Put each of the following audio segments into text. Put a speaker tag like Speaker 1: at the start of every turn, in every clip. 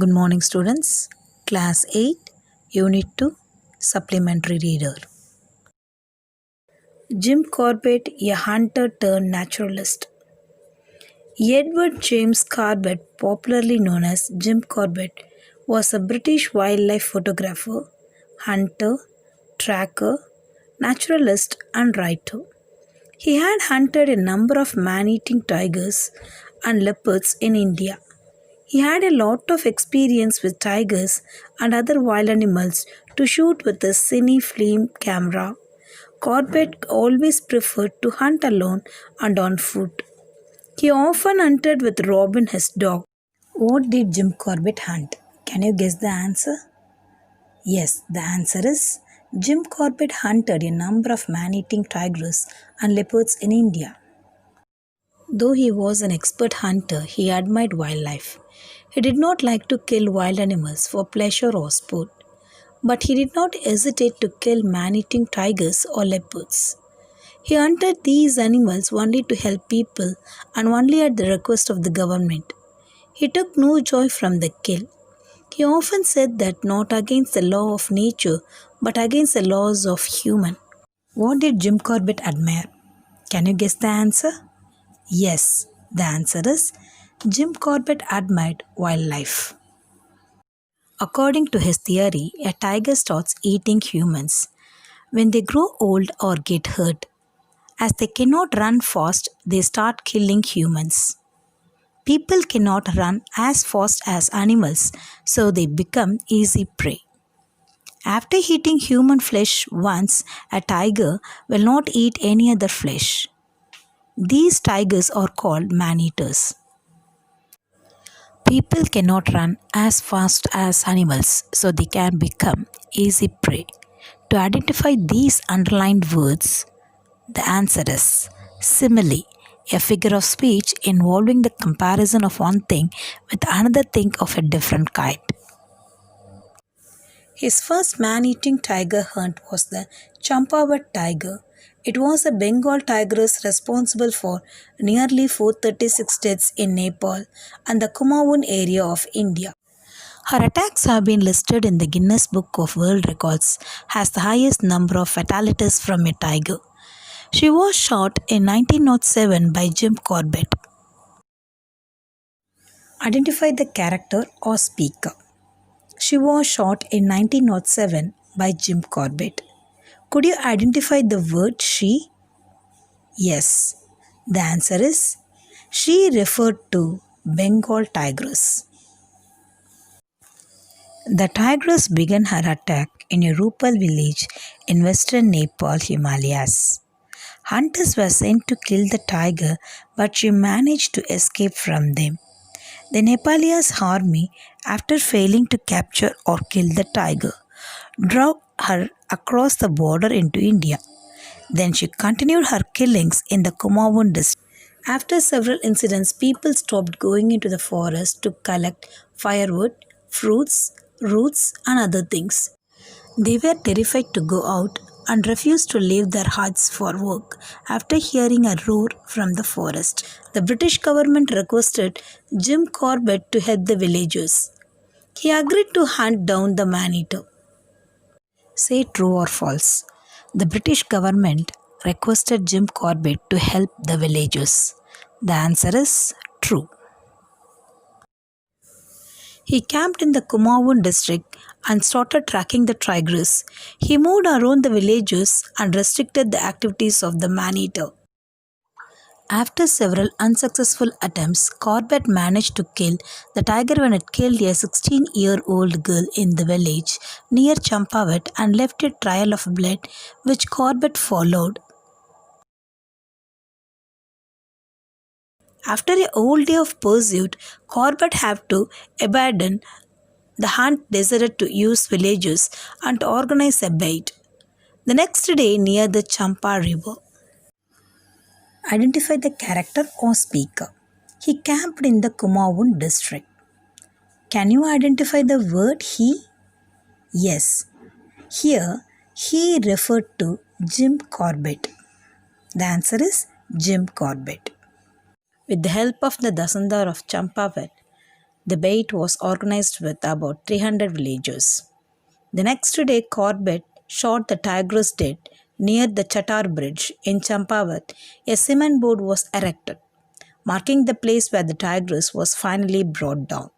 Speaker 1: Good morning, students. Class 8, Unit 2, Supplementary Reader. Jim Corbett, a hunter turned naturalist. Edward James Corbett, popularly known as Jim Corbett, was a British wildlife photographer, hunter, tracker, naturalist, and writer. He had hunted a number of man-eating tigers and leopards in India. He had a lot of experience with tigers and other wild animals to shoot with a cine film camera. Corbett always preferred to hunt alone and on foot. He often hunted with Robin, his dog. What did Jim Corbett hunt? Can you guess the answer? Yes, the answer is Jim Corbett hunted a number of man-eating tigers and leopards in India. Though he was an expert hunter, he admired wildlife. He did not like to kill wild animals for pleasure or sport, but he did not hesitate to kill man-eating tigers or leopards. He hunted these animals only to help people and only at the request of the government. He took no joy from the kill. He often said that not against the law of nature, but against the laws of human. What did Jim Corbett admire? Can you guess the answer? Yes, the answer is Jim Corbett admired wildlife. According to his theory, a tiger starts eating humans when they grow old or get hurt. As they cannot run fast, they start killing humans. People cannot run as fast as animals, so they become easy prey. After eating human flesh once, a tiger will not eat any other flesh. These tigers are called man-eaters. People cannot run as fast as animals, so they can become easy prey. To identify these underlined words, the answer is simile, a figure of speech involving the comparison of one thing with another thing of a different kind. His first man-eating tiger hunt was the Champawat tiger. It was a Bengal tigress responsible for nearly 436 deaths in Nepal and the Kumaon area of India. Her attacks have been listed in the Guinness Book of World Records as the highest number of fatalities from a tiger. She was shot in 1907 by Jim Corbett. Identify the character or speaker. She was shot in 1907 by Jim Corbett. Could you identify the word she? Yes. The answer is she referred to Bengal tigress. The tigress began her attack in a Rupal village in western Nepal Himalayas. Hunters were sent to kill the tiger, but she managed to escape from them. The Nepalese army, after failing to capture or kill the tiger, drove her across the border into India. Then she continued her killings in the Kumaon district. After several incidents, people stopped going into the forest to collect firewood, fruits, roots, and other things. They were terrified to go out and refused to leave their huts for work after hearing a roar from the forest. The British government requested Jim Corbett to help the villagers. He agreed to hunt down the man-eater. Say true or false. The British government requested Jim Corbett to help the villagers. The answer is true. He camped in the Kumaon district and started tracking the tigress. He moved around the villages and restricted the activities of the man-eater. After several unsuccessful attempts, Corbett managed to kill the tiger when it killed a 16-year-old girl in the village near Champawat and left a trail of blood which Corbett followed. After a whole day of pursuit, Corbett had to abandon the hunt, decided to use villagers and to organize a bait. The next day near the Champa river. Identify the character or speaker. He camped in the Kumaon district. Can you identify the word he? Yes. Here, he referred to Jim Corbett. The answer is Jim Corbett. With the help of the Dasandar of Champawat, The bait was organized with about 300 villagers. The next day, Corbett shot the tigress dead near the Chatar Bridge in Champavat. A cement board was erected, marking the place where the tigress was finally brought down.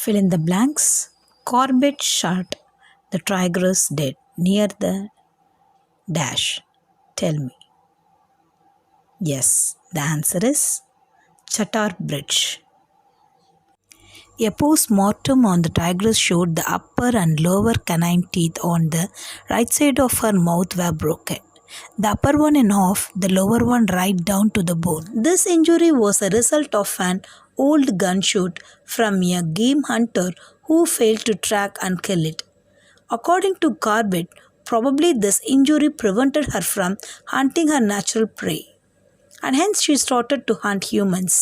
Speaker 1: Fill in the blanks. Corbett shot the tigress dead near the dash. Tell me. Yes, the answer is Chatar Bridge. A post-mortem on the tigress showed the upper and lower canine teeth on the right side of her mouth were broken. The upper one in half, the lower one right down to the bone. This injury was a result of an old gunshot from a game hunter who failed to track and kill it. According to Corbett, probably this injury prevented her from hunting her natural prey, and hence she started to hunt humans.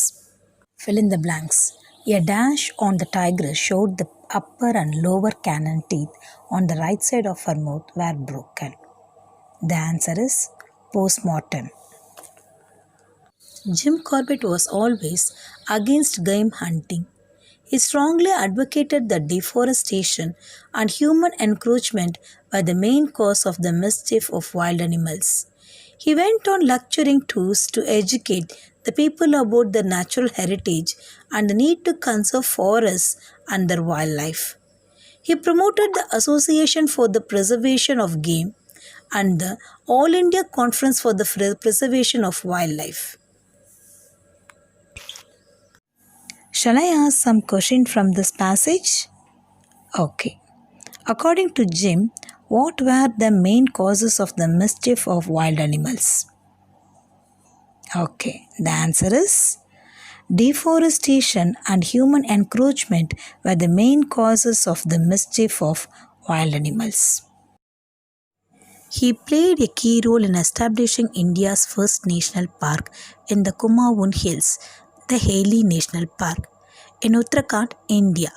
Speaker 1: Fill in the blanks. A dash on the tigress showed the upper and lower canine teeth on the right side of her mouth were broken. The answer is post-mortem. Jim Corbett was always against game hunting. He strongly advocated that deforestation and human encroachment were the main cause of the mischief of wild animals. He went on lecturing tours to educate the people about their natural heritage and the need to conserve forests and their wildlife. He promoted the Association for the Preservation of Game and the All India Conference for the Preservation of Wildlife. Shall I ask some question from this passage? Okay. According to Jim, what were the main causes of the mischief of wild animals? Okay, the answer is deforestation and human encroachment were the main causes of the mischief of wild animals. He played a key role in establishing India's first national park in the Kumaon Hills, the Haley National Park, in Uttarakhand, India.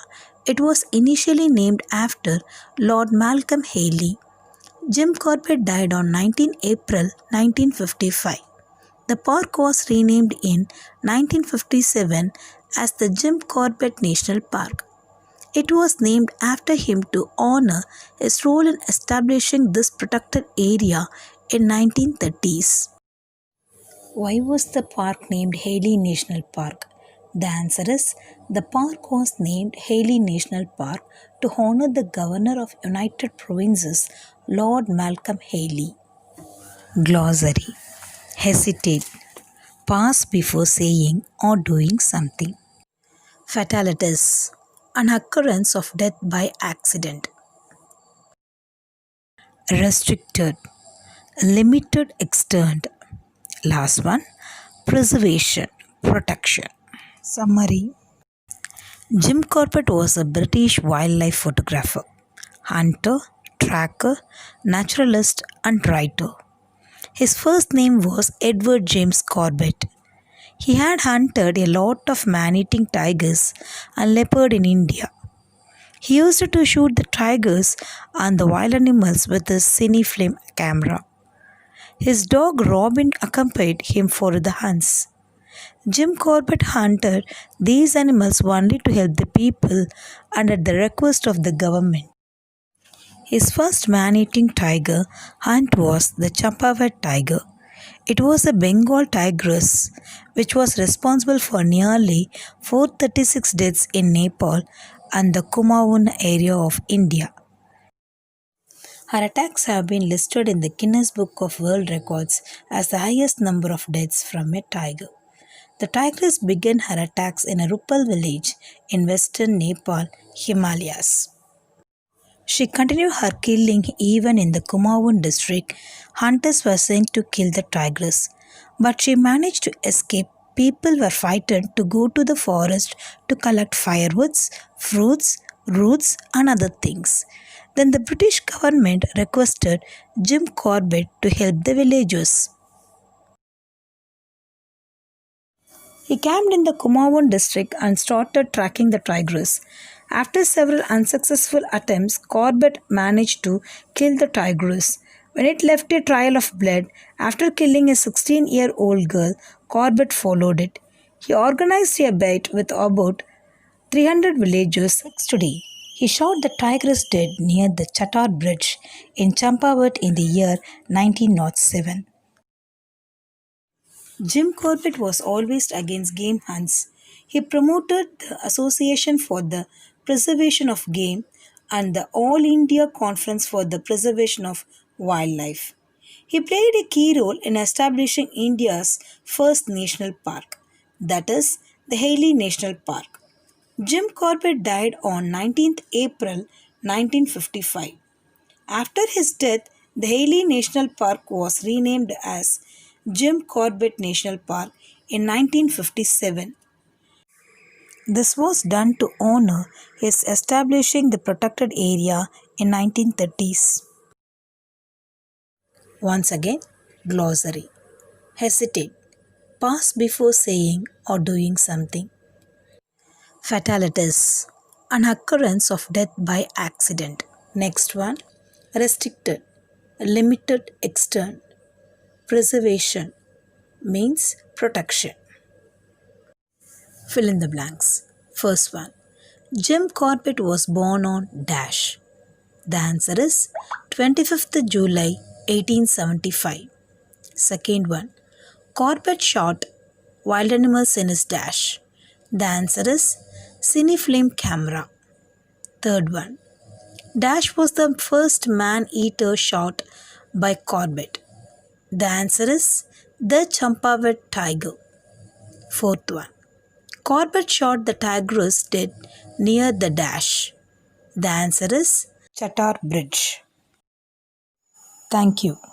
Speaker 1: It was initially named after Lord Malcolm Haley. Jim Corbett died on 19 April 1955. The park was renamed in 1957 as the Jim Corbett National Park. It was named after him to honor his role in establishing this protected area in 1930s. Why was the park named Haley National Park? The answer is the park was named Haley National Park to honor the Governor of United Provinces, Lord Malcolm Haley. Glossary. Hesitate. Pause before saying or doing something. Fatalities. An occurrence of death by accident. Restricted. Limited extent. Last one. Preservation. Protection. Summary. Jim Corbett was a British wildlife photographer, hunter, tracker, naturalist and writer. His first name was Edward James Corbett. He had hunted a lot of man-eating tigers and leopard in India. He used to shoot the tigers and the wild animals with his cine-film camera. His dog Robin accompanied him for the hunts. Jim Corbett hunted these animals only to help the people and at the request of the government. His first man-eating tiger hunt was the Champavat tiger. It was a Bengal tigress which was responsible for nearly 436 deaths in Nepal and the Kumaon area of India. Her attacks have been listed in the Guinness Book of World Records as the highest number of deaths from a tiger. The tigress began her attacks in a Rupal village in western Nepal, Himalayas. She continued her killing even in the Kumaon district. Hunters were sent to kill the tigress, but she managed to escape. People were frightened to go to the forest to collect firewoods, fruits, roots and other things. Then the British government requested Jim Corbett to help the villagers. He camped in the Kumaon district and started tracking the tigress. After several unsuccessful attempts, Corbett managed to kill the tigress. When it left a trail of blood, after killing a 16-year-old girl, Corbett followed it. He organized a bait with about 300 villagers today. He shot the tigress dead near the Chattar Bridge in Champawat in the year 1907. Jim Corbett was always against game hunts. He promoted the Association for the Preservation of Game and the All India Conference for the Preservation of Wildlife. He played a key role in establishing India's first national park, that is, the Haley National Park. Jim Corbett died on 19th April 1955. After his death, the Haley National Park was renamed as Jim Corbett National Park in 1957. This was done to honor his establishing the protected area in 1930s. Once again, glossary. Hesitate. Pause before saying or doing something. Fatalities. An occurrence of death by accident. Next one. Restricted. Limited extent. Preservation means protection. Fill in the blanks. First one. Jim Corbett was born on dash. The answer is 25th July 1875. Second one. Corbett shot wild animals in his dash. The answer is cinefilm camera. Third one. Dash was the first man-eater shot by Corbett. The answer is the Champawat tiger. Fourth one. Corbett shot the tigress dead near the dash. The answer is Chattar Bridge. Thank you.